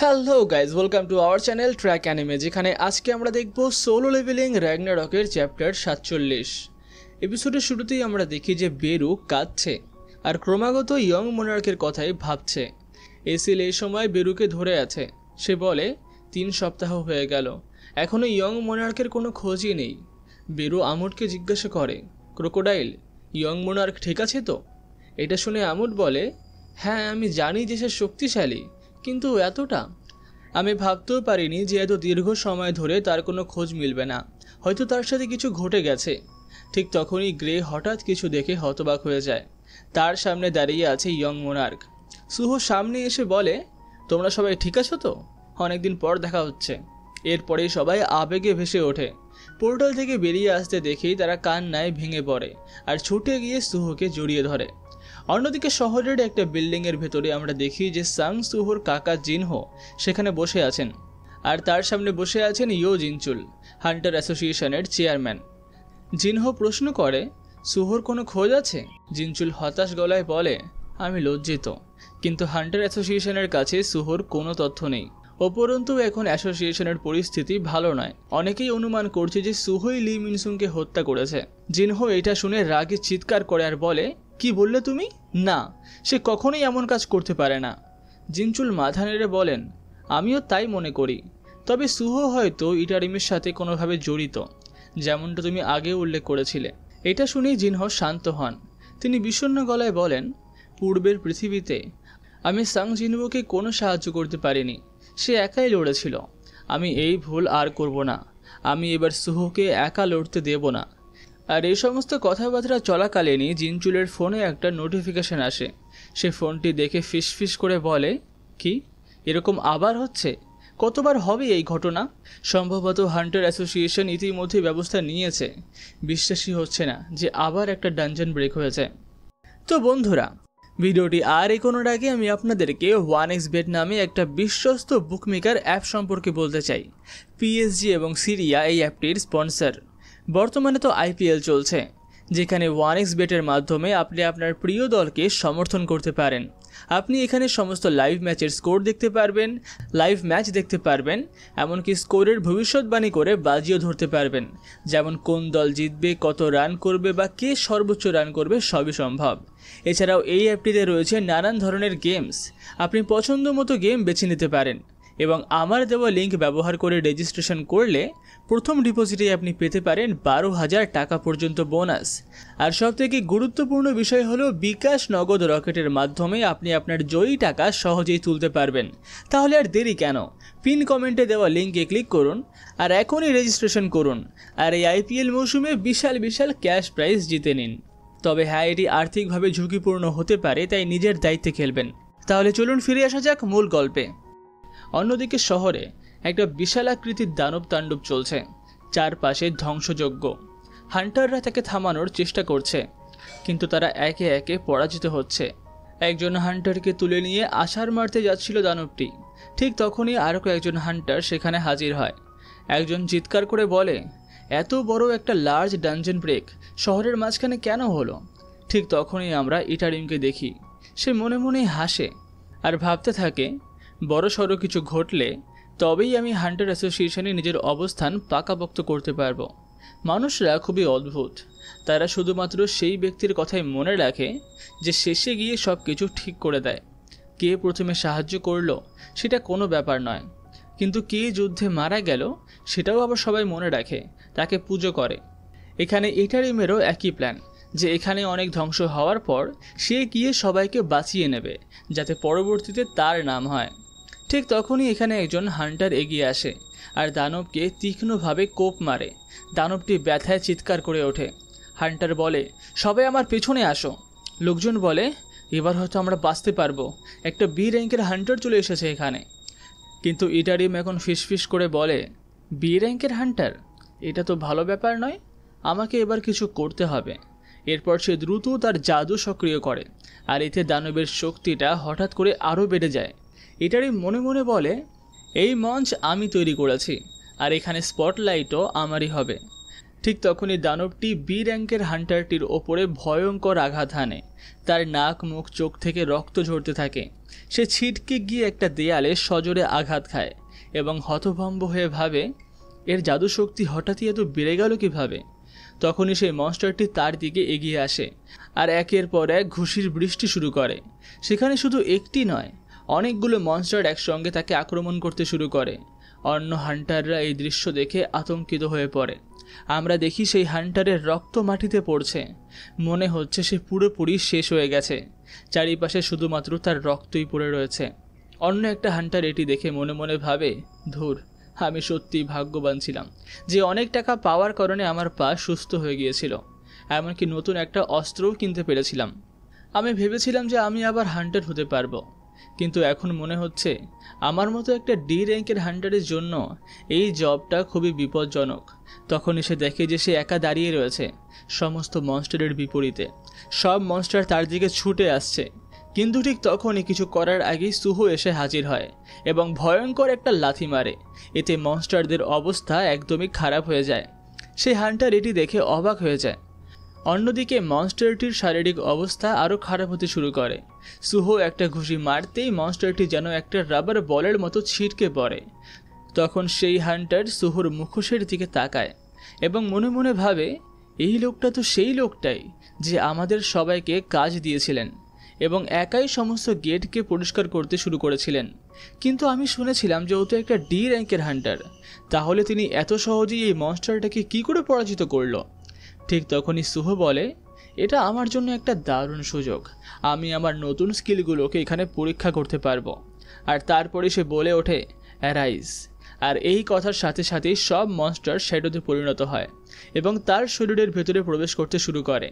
Hello guys, welcome to our channel track anime, যেখানে আজকে আমরা দেখব সোলো লেভেলিং র্যাগনারকের চ্যাপ্টার 47। এপিসোডের শুরুতেই আমরা দেখি যে বেরু কাঁদছে আর ক্রমাগত ইয়ং মোনার্কের কথাই ভাবছে। এসিল এই সময় বেরুকে ধরে আছে। সে বলে 3 সপ্তাহ হয়ে গেল, এখনও ইয়ং মোনার্কের কোনো খোঁজই নেই। বেরু আমুটকে জিজ্ঞাসা করে, ক্রোকোডাইল, ইয়ং মোনার্ক ঠিক আছে তো? এটা শুনে আমুট বলে, হ্যাঁ আমি জানি যে সে শক্তিশালী, কিন্তু এতটা আমি ভাবতেও পারিনি যে এত দীর্ঘ সময় ধরে তার কোনো খোঁজ মিলবে না। হয়তো তার সাথে কিছু ঘটে গেছে। ঠিক তখনই গ্রে হঠাৎ কিছু দেখে হতবাক হয়ে যায়। তার সামনে দাঁড়িয়ে আছে ইয়ং মোনার্ক। সুহো সামনে এসে বলে, তোমরা সবাই ঠিক আছো তো? অনেকদিন পর দেখা হচ্ছে। এরপরেই সবাই আবেগে ভেসে ওঠে। পোর্টাল থেকে বেরিয়ে আসতে দেখেই তারা কান্নায় ভেঙে পড়ে আর ছুটে গিয়ে সুহোকে জড়িয়ে ধরে। অন্যদিকে শহরের একটা বিল্ডিংয়ের ভেতরে আমরা দেখি যে সাং সুহোর কাকা জিনহো সেখানে বসে আছেন, আর তার সামনে বসে আছেন ইয়ো জিনচুল, হান্টার অ্যাসোসিয়েশনের চেয়ারম্যান। জিনহো প্রশ্ন করে, সুহোর কোনো খোঁজ আছে? জিনচুল হতাশ গলায় বলে, আমি লজ্জিত, কিন্তু হান্টার অ্যাসোসিয়েশনের কাছে সুহোর কোনো তথ্য নেই। উপরন্তু এখন অ্যাসোসিয়েশনের পরিস্থিতি ভালো নয়। অনেকেই অনুমান করছে যে সুহোই লি মিনসুংকে হত্যা করেছে। জিনহো এটা শুনে রাগে চিৎকার করে আর বলে, কি বললে তুমি? না, সে কখনোই এমন কাজ করতে পারে না। জিনচুল মাথা নেড়ে বলেন, আমিও তাই মনে করি, তবে সুহো হয়তো ইটারিমের সাথে কোনোভাবে জড়িত, যেমনটা তুমি আগে উল্লেখ করেছিলে। এটা শুনেই জিনহো শান্ত হন। তিনি বিষণ্ণ গলায় বলেন, পূর্বের পৃথিবীতে আমি সাং জিনহোকে কোনো সাহায্য করতে পারিনি, সে একাই লড়েছিল। আমি এই ভুল আর করব না। আমি এবার সুহোকে একা লড়তে দেব না। আর এই সমস্ত কথাবার্তা চলাকালীনই জিনচুলের ফোনে একটা নোটিফিকেশন আসে। সে ফোনটি দেখে ফিসফিস করে বলে, কি এরকম আবার হচ্ছে? কতবার হবে এই ঘটনা? সম্ভবত হান্টার অ্যাসোসিয়েশন ইতিমধ্যে ব্যবস্থা নিয়েছে। বিশ্বাসই হচ্ছে না যে আবার একটা ডানজন ব্রেক হয়েছে। তো বন্ধুরা, ভিডিওটি আর এগোনোর আগে আমি আপনাদেরকে 1xbet নামে একটা বিশ্বস্ত বুকমেকার অ্যাপ সম্পর্কে বলতে চাই। পিএসজি এবং সিরিয়া এই অ্যাপটির স্পন্সর। বর্তমানে তো আইপিএল চলছে, যেখানে 1xbet-এর মাধ্যমে আপনি আপনার প্রিয় দলকে সমর্থন করতে পারেন। আপনি এখানে সমস্ত লাইভ ম্যাচের স্কোর দেখতে পারবেন, লাইভ ম্যাচ দেখতে পারবেন, এমনকি স্কোরের ভবিষ্যৎবাণী করে বাজিও ধরতে পারবেন, যেমন কোন দল জিতবে, কত রান করবে বা কে সর্বোচ্চ রান করবে, সবই সম্ভব। এছাড়াও এই অ্যাপটিতে রয়েছে নানান ধরনের গেমস। আপনি পছন্দ মতো গেম বেছে নিতে পারেন এবং আমার দেওয়া লিঙ্ক ব্যবহার করে রেজিস্ট্রেশন করলে প্রথম ডিপোজিটে আপনি পেতে পারেন 12,000 টাকা পর্যন্ত বোনাস। আর সবথেকে গুরুত্বপূর্ণ বিষয় হলো, বিকাশ নগদ রকেটের মাধ্যমে আপনি আপনার জয়ী টাকা সহজেই তুলতে পারবেন। তাহলে আর দেরি কেন? পিন কমেন্টে দেওয়া লিঙ্কে ক্লিক করুন আর এখনই রেজিস্ট্রেশন করুন, আর এই আইপিএল মৌসুমে বিশাল বিশাল ক্যাশ প্রাইজ জিতে নিন। তবে হ্যাঁ, এটি আর্থিকভাবে ঝুঁকিপূর্ণ হতে পারে, তাই নিজের দায়িত্বে খেলবেন। তাহলে চলুন ফিরে আসা যাক মূল গল্পে। অন্যদিকে শহরে একটা বিশাল আকৃতির দানব তাণ্ডব চলছে। চারপাশে ধ্বংসযজ্ঞ। হান্টাররা তাকে থামানোর চেষ্টা করছে, কিন্তু তারা একে একে পরাজিত হচ্ছে। একজন হান্টারকে তুলে নিয়ে আছাড় মারতে যাচ্ছিল দানবটি। ঠিক তখনই আরও কয়েকজন হান্টার সেখানে হাজির হয়। একজন চিৎকার করে বলে, এত বড় একটা লার্জ ডানজন ব্রেক শহরের মাঝখানে কেন হলো? ঠিক তখনই আমরা ইটারিমকে দেখি। সে মনে মনে হাসে আর ভাবতে থাকে, বড় সড়ো কিছু ঘটলে তবেই আমি হান্টার অ্যাসোসিয়েশনে নিজের অবস্থান পাকাপোক্ত করতে পারবো। মানুষরা খুবই অদ্ভুত। তারা শুধুমাত্র সেই ব্যক্তির কথাই মনে রাখে যে শেষে গিয়ে সব কিছু ঠিক করে দেয়। কে প্রথমে সাহায্য করলো সেটা কোনো ব্যাপার নয়, কিন্তু কে যুদ্ধে মারা গেল সেটাও আবার সবাই মনে রাখে, তাকে পুজো করে। এখানে ইটারিমেরও একই প্ল্যান, যে এখানে অনেক ধ্বংস হওয়ার পর সে গিয়ে সবাইকে বাঁচিয়ে নেবে, যাতে পরবর্তীতে তার নাম হয়। ঠিক তখনই এখানে একজন হান্টার এগিয়ে আসে আর দানবকে তীক্ষ্ণভাবে কোপ মারে। দানবটি ব্যথায় চিৎকার করে ওঠে। হান্টার বলে, সবাই আমার পেছনে আসো। লোকজন বলে, এবার হয়তো আমরা বাঁচতে পারবো, একটা বি র্যাঙ্কের হান্টার চলে এসেছে এখানে। কিন্তু ইটারিম এখন ফিসফিস করে বলে, বি র্যাঙ্কের হান্টার? এটা তো ভালো ব্যাপার নয়, আমাকে এবার কিছু করতে হবে। এরপর সে দ্রুত তার জাদু সক্রিয় করে, আর এতে দানবের শক্তিটা হঠাৎ করে আরও বেড়ে যায়। ইটারিম মনে মনে বলে, এই মঞ্চ আমি তৈরি করেছি, আর এখানে স্পটলাইটও আমারই হবে। ঠিক তখনই দানবটি বি র্যাঙ্কের হান্টারটির ওপরে ভয়ঙ্কর আঘাত হানে। তার নাক, মুখ, চোখ থেকে রক্ত ঝরতে থাকে সে ছিটকে গিয়ে একটা দেয়ালে সজোরে আঘাত খায় এবং হতভম্ব হয়ে ভাবে এর জাদু শক্তি হঠাৎই এত বেড়ে গেল কিভাবে। তখনই সেই মনস্টারটি তার দিকে এগিয়ে আসে আর একের পর এক ঘুষির বৃষ্টি শুরু করে। সেখানে শুধু একটি নয়, অনেকগুলো মনস্টার একসঙ্গে তাকে আক্রমণ করতে শুরু করে। অন্য হান্টাররা এই দৃশ্য দেখে আতঙ্কিত হয়ে পড়ে। আমরা দেখি সেই হান্টারের রক্ত মাটিতে পড়ছে, মনে হচ্ছে সে পুরোপুরি শেষ হয়ে গেছে। চারিপাশে শুধুমাত্র তার রক্তই পড়ে রয়েছে। অন্য একটা হান্টার এটি দেখে মনে মনে ভাবে, ধুর, আমি সত্যিই ভাগ্যবান ছিলাম যে অনেক টাকা পাওয়ার কারণে আমার পা সুস্থ হয়ে গিয়েছিল, এমনকি নতুন একটা অস্ত্রও কিনতে পেরেছিলাম। আমি ভেবেছিলাম যে আমি আবার হান্টার হতে পারবো, কিন্তু এখন মনে হচ্ছে আমার মতো একটা ডি র্যাঙ্কের হান্টারের জন্য এই জবটা খুবই বিপজ্জনক। তখনই সে দেখে যে সে একা দাঁড়িয়ে রয়েছে সমস্ত মনস্টারের বিপরীতে। সব মনস্টার তার দিকে ছুটে আসছে, কিন্তু ঠিক তখনই কিছু করার আগেই সুহো এসে হাজির হয় এবং ভয়ঙ্কর একটা লাথি মারে। এতে মনস্টারদের অবস্থা একদমই খারাপ হয়ে যায়। সেই হান্টার এটি দেখে অবাক হয়ে যায়। অন্যদিকে মনস্টারটির শারীরিক অবস্থা আরও খারাপ হতে শুরু করে। সুহো একটা ঘুষি মারতেই মনস্টারটি যেন একটা রাবার বলের মতো ছিটকে পড়ে। তখন সেই হান্টার সুহোর মুখোশের দিকে তাকায় এবং মনে মনে ভাবে, এই লোকটা তো সেই লোকটাই যে আমাদের সবাইকে কাজ দিয়েছিলেন এবং একাই সমস্ত গেটকে পরিষ্কার করতে শুরু করেছিলেন। কিন্তু আমি শুনেছিলাম যে ও তো একটা ডি র্যাঙ্কের হান্টার, তাহলে তিনি এত সহজেই এই মনস্টারটাকে কী করে পরাজিত করলো? ঠিক তখনই সুহো বলে, এটা আমার জন্য একটা দারুণ সুযোগ, আমি আমার নতুন স্কিলগুলোকে এখানে পরীক্ষা করতে পারবো। আর তারপরে সে বলে ওঠে, অ্যারাইজ। আর এই কথার সাথে সাথেই সব মনস্টার শ্যাডোতে পরিণত হয় এবং তার শরীরের ভেতরে প্রবেশ করতে শুরু করে।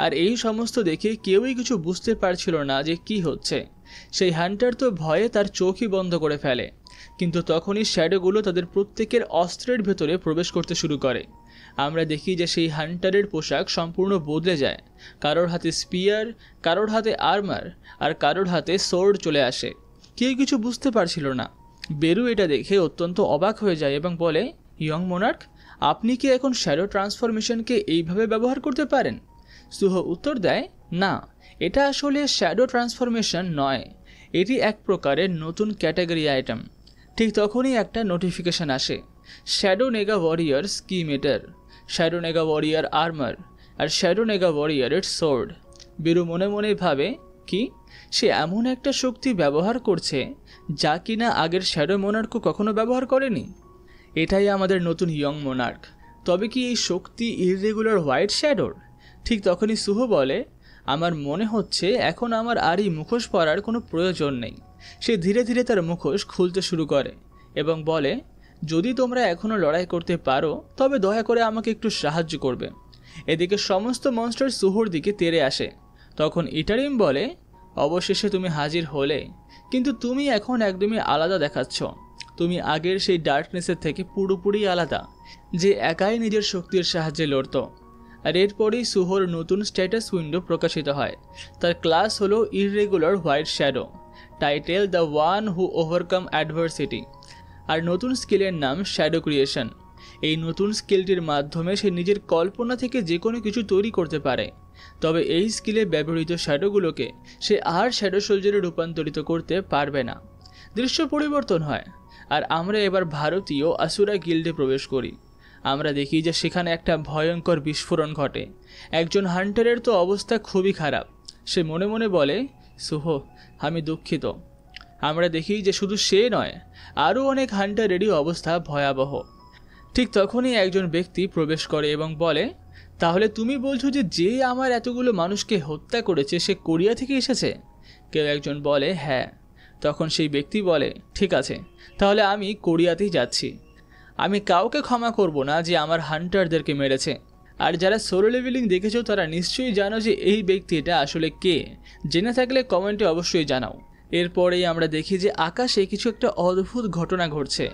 আর এই সমস্ত দেখে কেউই কিছু বুঝতে পারছিল না যে কি হচ্ছে। সেই হান্টার তো ভয়ে তার চোখই বন্ধ করে ফেলে, কিন্তু তখনই শ্যাডোগুলো তাদের প্রত্যেকের অস্ত্রের ভেতরে প্রবেশ করতে শুরু করে। আমরা দেখি যে সেই হান্টারের পোশাক সম্পূর্ণ বদলে যায়। কারোর হাতে স্পিয়ার, কারোর হাতে আর্মার, আর কারোর হাতে সোর্ড চলে আসে। কেউ কিছু বুঝতে পারছিল না। বেরু এটা দেখে অত্যন্ত অবাক হয়ে যায় এবং বলে, ইয়ং মোনার্ক, আপনি কি এখন শ্যাডো ট্রান্সফরমেশনকে এইভাবে ব্যবহার করতে পারেন? সুহো উত্তর দেয়, না, এটা আসলে শ্যাডো ট্রান্সফরমেশন নয়, এটি এক প্রকারের নতুন ক্যাটাগরি আইটেম। ঠিক তখনই একটা নোটিফিকেশন আসে, shadow nega warrior scimitar, shadow nega warrior armour, আর শ্যাডো নেগা ওয়ারিয়ারের সোর্ড। বেরু মনে মনে ভাবে, কি সে এমন একটা শক্তি ব্যবহার করছে যা কিনা আগের শ্যাডো মোনার্কও কখনো ব্যবহার করেনি। এটাই আমাদের নতুন ইয়ং মোনার্ক। তবে কি এই শক্তি ইররেগুলার হোয়াইট শ্যাডোর? ঠিক তখনই সুহো বলে, আমার মনে হচ্ছে এখন আমার আর এই মুখোশ পরার কোনো প্রয়োজন নেই। সে ধীরে ধীরে তার মুখোশ খুলতে শুরু করে এবং বলে, যদি তোমরা এখনও লড়াই করতে পারো তবে দয়া করে আমাকে একটু সাহায্য করবে। এদিকে সমস্ত মনস্টার সুহোর দিকে তেড়ে আসে। তখন ইটারিম বলে, অবশেষে তুমি হাজির হলে, কিন্তু তুমি এখন একদমই আলাদা দেখাচ্ছ। তুমি আগের সেই ডার্কনেসের থেকে পুরোপুরি আলাদা, যে একাই নিজের শক্তির সাহায্যে লড়ত। আর এরপরেই সুহোর নতুন স্ট্যাটাস উইন্ডো প্রকাশিত হয়। তার ক্লাস হলো irregular white shadow, title the one who overcome adversity, আর নতুন স্কিলের নাম শ্যাডো ক্রিয়েশন। এই নতুন স্কিলটির মাধ্যমে সে নিজের কল্পনা থেকে যে কোনো কিছু তৈরি করতে পারে। তবে এই স্কিলে ব্যবহৃত শ্যাডোগুলোকে সে আর শ্যাডো সোলজারে রূপান্তরিত করতে পারবে না। দৃশ্য পরিবর্তন হয় আর আমরা এবার ভারতীয় আসুরা গিল্ডে প্রবেশ করি। আমরা দেখি যে সেখানে একটা ভয়ঙ্কর বিস্ফোরণ ঘটে। একজন হান্টারের তো অবস্থা খুবই খারাপ। সে মনে মনে বলে, সুহো, আমি দুঃখিত। আমরা দেখি যে শুধু সে নয়, আরও অনেক হান্টারেরই অবস্থা ভয়াবহ। ঠিক তখনই একজন ব্যক্তি প্রবেশ করে এবং বলে, তাহলে তুমি বলছো যে যে আমার এতগুলো মানুষকে হত্যা করেছে সে কোরিয়া থেকে এসেছে? কেউ একজন বলে, হ্যাঁ। তখন সেই ব্যক্তি বলে, ঠিক আছে, তাহলে আমি কোরিয়াতেই যাচ্ছি। আমি কাউকে ক্ষমা করব না যে আমার হান্টারদেরকে মেরেছে। আর যারা সোলো লেভেলিং দেখেছো তারা নিশ্চয়ই জানো যে এই ব্যক্তিটা আসলে কে। জেনে থাকলে কমেন্টে অবশ্যই জানাও। এরপরেই আমরা দেখি যে আকাশে কিছু একটা অদ্ভুত ঘটনা ঘটছে।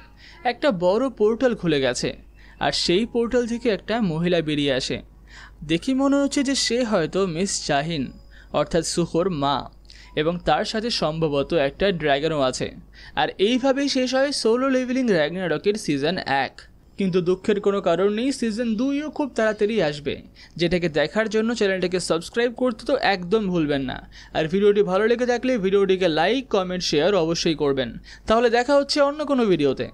একটা বড় পোর্টাল খুলে গেছে আর সেই পোর্টাল থেকে একটা মহিলা বেরিয়ে আসে। দেখি মনে হচ্ছে যে সে হয়তো মিস শাহিন, অর্থাৎ সুহোর মা, এবং তার সাথে সম্ভবত একটা ড্র্যাগনও আছে। আর এইভাবেই শেষ হয় সোলো লেভেলিং র্যাগনারকের সিজন 1। কিন্তু দুঃখের কোনো কারণ নেই, সিজন 2ও খুব তাড়াতাড়ি আসবে, যেটাকে দেখার জন্য চ্যানেলটাকে সাবস্ক্রাইব করতে তো একদম ভুলবেন না। আর ভিডিওটি ভালো লেগে থাকলে ভিডিওটিকে লাইক, কমেন্ট, শেয়ার অবশ্যই করবেন। তাহলে দেখা হচ্ছে অন্য কোনো ভিডিওতে।